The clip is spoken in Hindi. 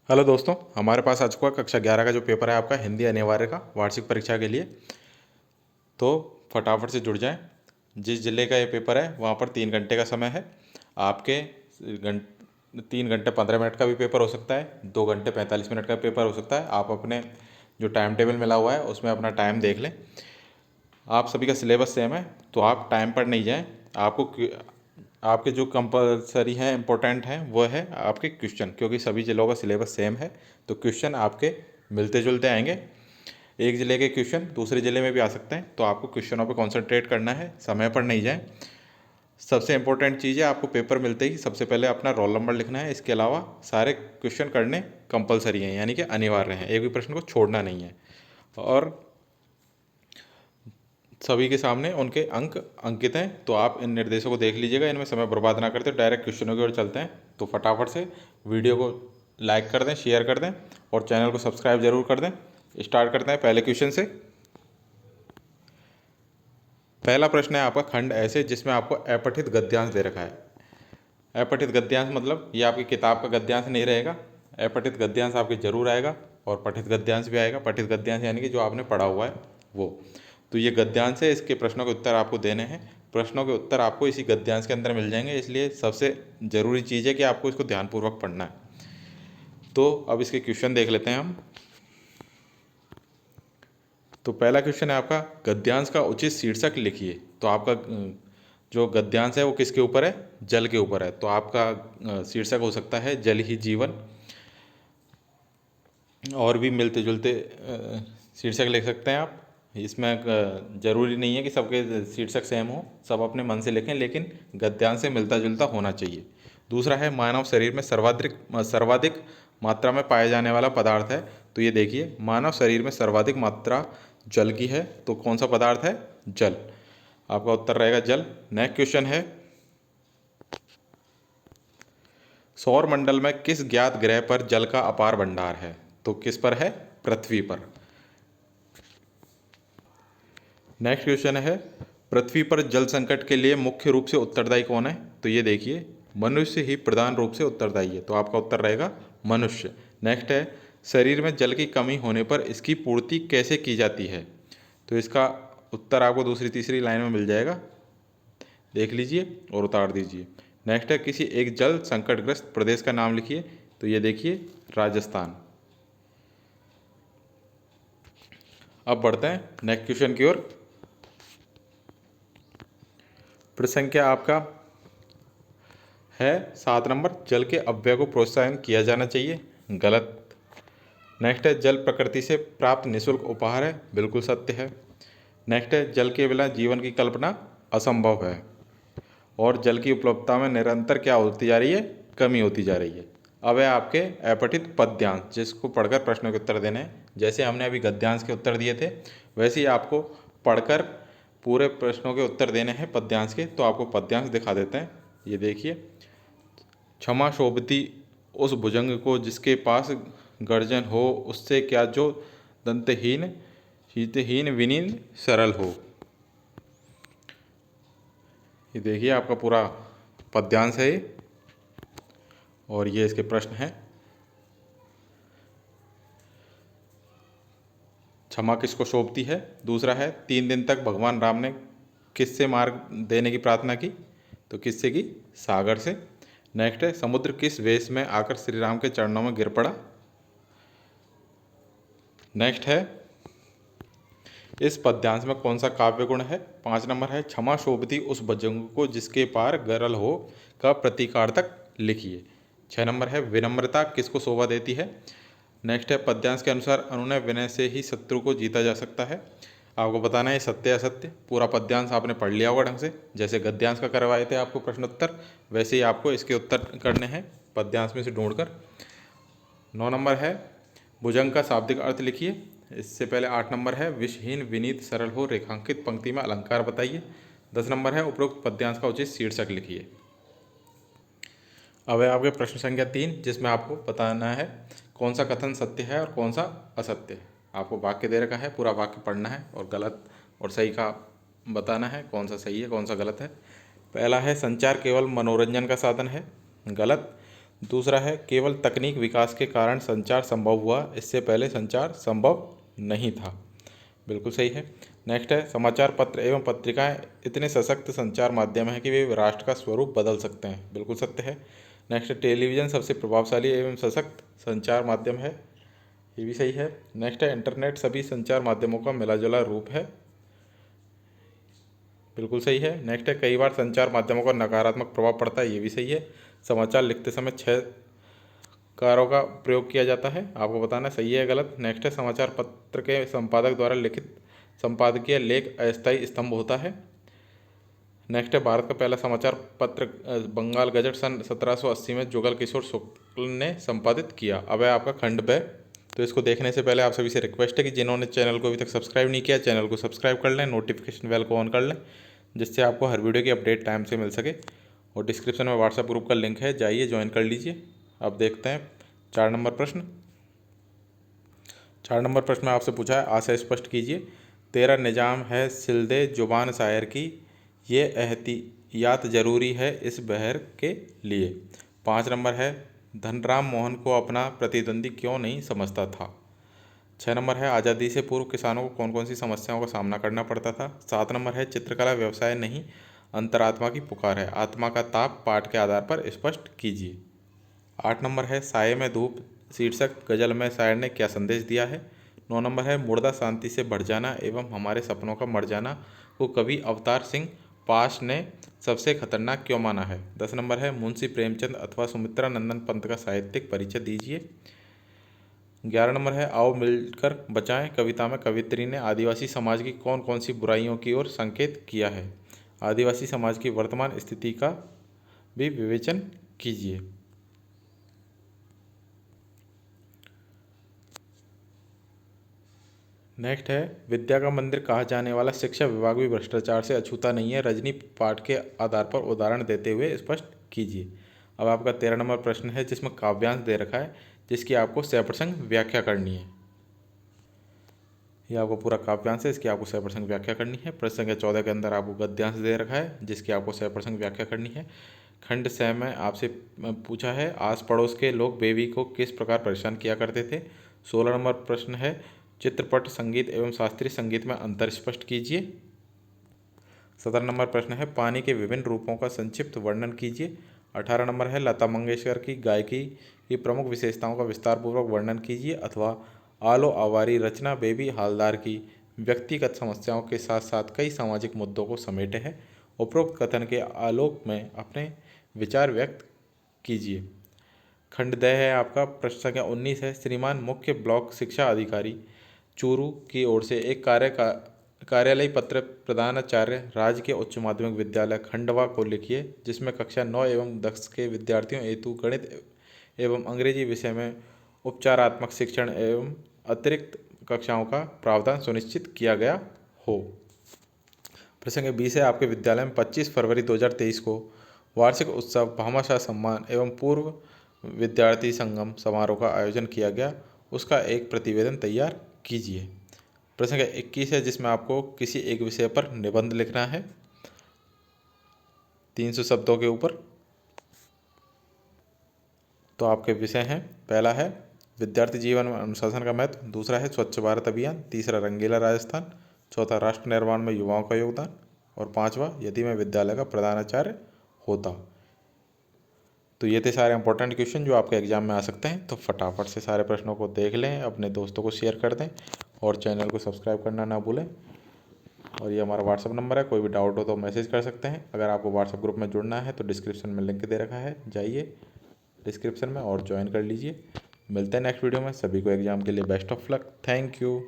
हेलो दोस्तों, हमारे पास आ चुका कक्षा 11 का जो पेपर है आपका हिंदी अनिवार्य का वार्षिक परीक्षा के लिए। तो फटाफट से जुड़ जाएं। जिस ज़िले का ये पेपर है वहाँ पर 3 घंटे का समय है। आपके 3 घंटे 15 मिनट का भी पेपर हो सकता है, 2 घंटे 45 मिनट का पेपर हो सकता है। आप अपने जो टाइम टेबल मिला हुआ है उसमें अपना टाइम देख लें। आप सभी का सिलेबस सेम है, तो आप टाइम पर नहीं जाएं। आपके जो कंपलसरी हैं, इम्पोर्टेंट हैं, वो है आपके क्वेश्चन, क्योंकि सभी ज़िलों का सिलेबस सेम है। तो क्वेश्चन आपके मिलते जुलते आएंगे। एक ज़िले के क्वेश्चन दूसरे ज़िले में भी आ सकते हैं, तो आपको क्वेश्चनों पे कंसंट्रेट करना है, समय पर नहीं जाएं। सबसे इंपॉर्टेंट चीज़ है, आपको पेपर मिलते ही सबसे पहले अपना रोल नंबर लिखना है। इसके अलावा सारे क्वेश्चन करने कंपलसरी हैं, यानी कि अनिवार्य हैं, एक भी प्रश्न को छोड़ना नहीं है। और सभी के सामने उनके अंक अंकित हैं, तो आप इन निर्देशों को देख लीजिएगा। इनमें समय बर्बाद ना करते, डायरेक्ट क्वेश्चनों की ओर चलते हैं। तो फटाफट से वीडियो को लाइक कर दें, शेयर कर दें और चैनल को सब्सक्राइब जरूर कर दें। स्टार्ट करते हैं पहले क्वेश्चन से। पहला प्रश्न है आपका खंड ऐसे, जिसमें आपको अपठित गद्यांश दे रखा है। अपठित गद्यांश मतलब ये आपकी किताब का गद्यांश नहीं रहेगा। अपठित गद्यांश आपके जरूर आएगा और पठित गद्यांश भी आएगा। पठित गद्यांश यानी कि जो आपने पढ़ा हुआ है वो। तो ये गद्यांश है, इसके प्रश्नों के उत्तर आपको देने हैं। प्रश्नों के उत्तर आपको इसी गद्यांश के अंदर मिल जाएंगे, इसलिए सबसे ज़रूरी चीज़ है कि आपको इसको ध्यानपूर्वक पढ़ना है। तो अब इसके क्वेश्चन देख लेते हैं हम। तो पहला क्वेश्चन है आपका, गद्यांश का उचित शीर्षक लिखिए। तो आपका जो गद्यांश है वो किसके ऊपर है? जल के ऊपर है। तो आपका शीर्षक हो सकता है जल ही जीवन। और भी मिलते जुलते शीर्षक लिख सकते हैं आप। इसमें ज़रूरी नहीं है कि सबके शीर्षक सेम हो, सब अपने मन से लिखें, लेकिन गद्यांश से मिलता जुलता होना चाहिए। दूसरा है, मानव शरीर में सर्वाधिक सर्वाधिक मात्रा में पाया जाने वाला पदार्थ है। तो ये देखिए, मानव शरीर में सर्वाधिक मात्रा जल की है, तो कौन सा पदार्थ है? जल। आपका उत्तर रहेगा जल। नेक्स्ट क्वेश्चन है, सौर मंडल में किस ज्ञात ग्रह पर जल का अपार भंडार है? तो किस पर है? पृथ्वी पर। नेक्स्ट क्वेश्चन है, पृथ्वी पर जल संकट के लिए मुख्य रूप से उत्तरदायी कौन है? तो ये देखिए, मनुष्य ही प्रधान रूप से उत्तरदायी है, तो आपका उत्तर रहेगा मनुष्य। नेक्स्ट है, शरीर में जल की कमी होने पर इसकी पूर्ति कैसे की जाती है? तो इसका उत्तर आपको दूसरी तीसरी लाइन में मिल जाएगा, देख लीजिए और उतार दीजिए। नेक्स्ट है, किसी एक जल संकटग्रस्त प्रदेश का नाम लिखिए। तो ये देखिए, राजस्थान। अब बढ़ते हैं नेक्स्ट क्वेश्चन की ओर। प्रश्न संख्या आपका है 7 नंबर, जल के अपव्यय को प्रोत्साहन किया जाना चाहिए। गलत। नेक्स्ट है, जल प्रकृति से प्राप्त निःशुल्क उपहार है। बिल्कुल सत्य है। नेक्स्ट है, जल के बिना जीवन की कल्पना असंभव है। और जल की उपलब्धता में निरंतर क्या होती जा रही है? कमी होती जा रही है। अब है आपके अपठित पद्यांश, जिसको पढ़कर प्रश्नों के उत्तर देने हैं। जैसे हमने अभी गद्यांश के उत्तर दिए थे, वैसे ही आपको पढ़कर पूरे प्रश्नों के उत्तर देने हैं पद्यांश के। तो आपको पद्यांश दिखा देते हैं। ये देखिए, क्षमा शोभती उस भुजंग को जिसके पास गर्जन हो, उससे क्या जो दंतहीन शीतहीन विनीन सरल हो। ये देखिए, आपका पूरा पद्यांश है ये, और ये इसके प्रश्न हैं। क्षमा किसको शोभती है? दूसरा है, 3 दिन तक भगवान राम ने किससे मार्ग देने की प्रार्थना की? तो किससे की? सागर से। नेक्स्ट है, समुद्र किस वेश में आकर श्री राम के चरणों में गिर पड़ा? नेक्स्ट है, इस पद्यांश में कौन सा काव्य गुण है? 5 नंबर है, क्षमा शोभती उस भुजंग को जिसके पार गरल हो का प्रतीकार्थक लिखिए। 6 नंबर है, विनम्रता किसको शोभा देती है? नेक्स्ट है, पद्यांश के अनुसार अनुनय विनय से ही शत्रु को जीता जा सकता है। आपको बताना है सत्य असत्य। पूरा पद्यांश आपने पढ़ लिया होगा ढंग से, जैसे गद्यांश का करवाए थे आपको प्रश्न उत्तर, वैसे ही आपको इसके उत्तर करने हैं पद्यांश में से ढूंढकर। 9 नंबर है, भुजंग का शाब्दिक अर्थ लिखिए। इससे पहले 8 नंबर है, विषहीन विनीत सरल हो रेखांकित पंक्ति में अलंकार बताइए। 10 नंबर है, उपरोक्त पद्यांश का उचित शीर्षक लिखिए। अब है आपके प्रश्न संख्या 3, जिसमें आपको बताना है कौन सा कथन सत्य है और कौन सा असत्य है। आपको वाक्य दे रखा है, पूरा वाक्य पढ़ना है और गलत और सही का बताना है, कौन सा सही है कौन सा गलत है। पहला है, संचार केवल मनोरंजन का साधन है। गलत। दूसरा है केवल तकनीक विकास के कारण संचार संभव हुआ, इससे पहले संचार संभव नहीं था। बिल्कुल सही है। नेक्स्ट है समाचार पत्र एवं पत्रिकाएं इतने सशक्त संचार माध्यम हैं कि वे राष्ट्र का स्वरूप बदल सकते हैं। बिल्कुल सत्य है। नेक्स्ट है टेलीविज़न सबसे प्रभावशाली एवं सशक्त संचार माध्यम है। ये भी सही है। नेक्स्ट है इंटरनेट सभी संचार माध्यमों का मिलाजुला रूप है। बिल्कुल सही है। नेक्स्ट है कई बार संचार माध्यमों का नकारात्मक प्रभाव पड़ता है। ये भी सही है। समाचार लिखते समय 6 कारों का प्रयोग किया जाता है। आपको बताना सही है गलत। नेक्स्ट है समाचार पत्र के संपादक द्वारा लिखित संपादकीय लेख अस्थायी स्तंभ होता है। नेक्स्ट है भारत का पहला समाचार पत्र बंगाल गजट सन 1780 में जुगल किशोर शुक्ल ने संपादित किया। अब है आपका खंड ब। तो इसको देखने से पहले आप सभी से रिक्वेस्ट है कि जिन्होंने चैनल को अभी तक सब्सक्राइब नहीं किया, चैनल को सब्सक्राइब कर लें, नोटिफिकेशन बेल को ऑन कर लें, जिससे आपको हर वीडियो की अपडेट टाइम से मिल सके। और डिस्क्रिप्शन में व्हाट्सएप ग्रुप का लिंक है, जाइए ज्वाइन कर लीजिए। अब देखते हैं 4 नंबर प्रश्न। 4 नंबर प्रश्न में आपसे पूछा है आशय स्पष्ट कीजिए। तेरा निजाम है सिलदे जुबान शायर की, ये एहतियात ज़रूरी है इस बहर के लिए। 5 नंबर है धनराम मोहन को अपना प्रतिद्वंदी क्यों नहीं समझता था। 6 नंबर है आज़ादी से पूर्व किसानों को कौन कौन सी समस्याओं का सामना करना पड़ता था। 7 नंबर है चित्रकला व्यवसाय नहीं अंतरात्मा की पुकार है, आत्मा का ताप पाठ के आधार पर स्पष्ट कीजिए। 8 नंबर है साये में धूप शीर्षक गजल में शायर ने क्या संदेश दिया है। 9 नंबर है मुर्दा शांति से बढ़ जाना एवं हमारे सपनों का मर जाना को कवि अवतार सिंह पाश ने सबसे खतरनाक क्यों माना है। 10 नंबर है मुंशी प्रेमचंद अथवा सुमित्रा नंदन पंत का साहित्यिक परिचय दीजिए। 11 नंबर है आओ मिलकर बचाएं कविता में कवित्री ने आदिवासी समाज की कौन कौन सी बुराइयों की ओर संकेत किया है। आदिवासी समाज की वर्तमान स्थिति का भी विवेचन कीजिए। नेक्स्ट है विद्या का मंदिर कहा जाने वाला शिक्षा विभाग भी भ्रष्टाचार से अछूता नहीं है, रजनी पाठ के आधार पर उदाहरण देते हुए स्पष्ट कीजिए। अब आपका 13 नंबर प्रश्न है जिसमें काव्यांश दे रखा है, जिसकी आपको सप्रसंग व्याख्या करनी है। यह आपको पूरा काव्यांश है, इसकी आपको सप्रसंग व्याख्या करनी है। प्रश्न संख्या 14 के अंदर आपको गद्यांश दे रखा है, जिसकी आपको सप्रसंग व्याख्या करनी है। खंड 6 में आपसे पूछा है आस पड़ोस के लोग बेबी को किस प्रकार परेशान किया करते थे। 16 नंबर प्रश्न है चित्रपट संगीत एवं शास्त्रीय संगीत में अंतर स्पष्ट कीजिए। 17 नंबर प्रश्न है पानी के विभिन्न रूपों का संक्षिप्त वर्णन कीजिए। 18 नंबर है लता मंगेशकर की गायकी की प्रमुख विशेषताओं का विस्तारपूर्वक वर्णन कीजिए। अथवा आलो आवारी रचना बेबी हालदार की व्यक्तिगत समस्याओं के साथ साथ कई सामाजिक मुद्दों को समेटे है। उपरोक्त कथन के आलोक में अपने विचार व्यक्त कीजिए। खंड द है आपका। प्रश्न संख्या 19 है श्रीमान मुख्य ब्लॉक शिक्षा अधिकारी चूरू की ओर से एक कार्यालय पत्र प्रधानाचार्य राजकीय उच्च माध्यमिक विद्यालय खंडवा को लिखिए, जिसमें कक्षा 9 एवं 10 के विद्यार्थियों हेतु गणित एवं अंग्रेजी विषय में उपचारात्मक शिक्षण एवं अतिरिक्त कक्षाओं का प्रावधान सुनिश्चित किया गया हो। प्रसंग 20 है आपके विद्यालय में 25 फरवरी 2023 को वार्षिक उत्सव भामाशाह सम्मान एवं पूर्व विद्यार्थी संगम समारोह का आयोजन किया गया, उसका एक प्रतिवेदन तैयार कीजिए। प्रश्न 21 है जिसमें आपको किसी एक विषय पर निबंध लिखना है 300 शब्दों के ऊपर। तो आपके विषय हैं पहला है विद्यार्थी जीवन में अनुशासन का महत्व, दूसरा है स्वच्छ भारत अभियान, तीसरा रंगीला राजस्थान, चौथा राष्ट्र निर्माण में युवाओं का योगदान और पांचवा यदि मैं विद्यालय का प्रधानाचार्य होता। तो ये थे सारे इंपॉर्टेंट क्वेश्चन जो आपके एग्जाम में आ सकते हैं। तो फटाफट से सारे प्रश्नों को देख लें, अपने दोस्तों को शेयर कर दें और चैनल को सब्सक्राइब करना ना भूलें। और ये हमारा व्हाट्सअप नंबर है, कोई भी डाउट हो तो मैसेज कर सकते हैं। अगर आपको व्हाट्सअप ग्रुप में जुड़ना है तो डिस्क्रिप्शन में लिंक दे रखा है, जाइए डिस्क्रिप्शन में और ज्वाइन कर लीजिए। मिलते हैं नेक्स्ट वीडियो में। सभी को एग्जाम के लिए best of luck. Thank you.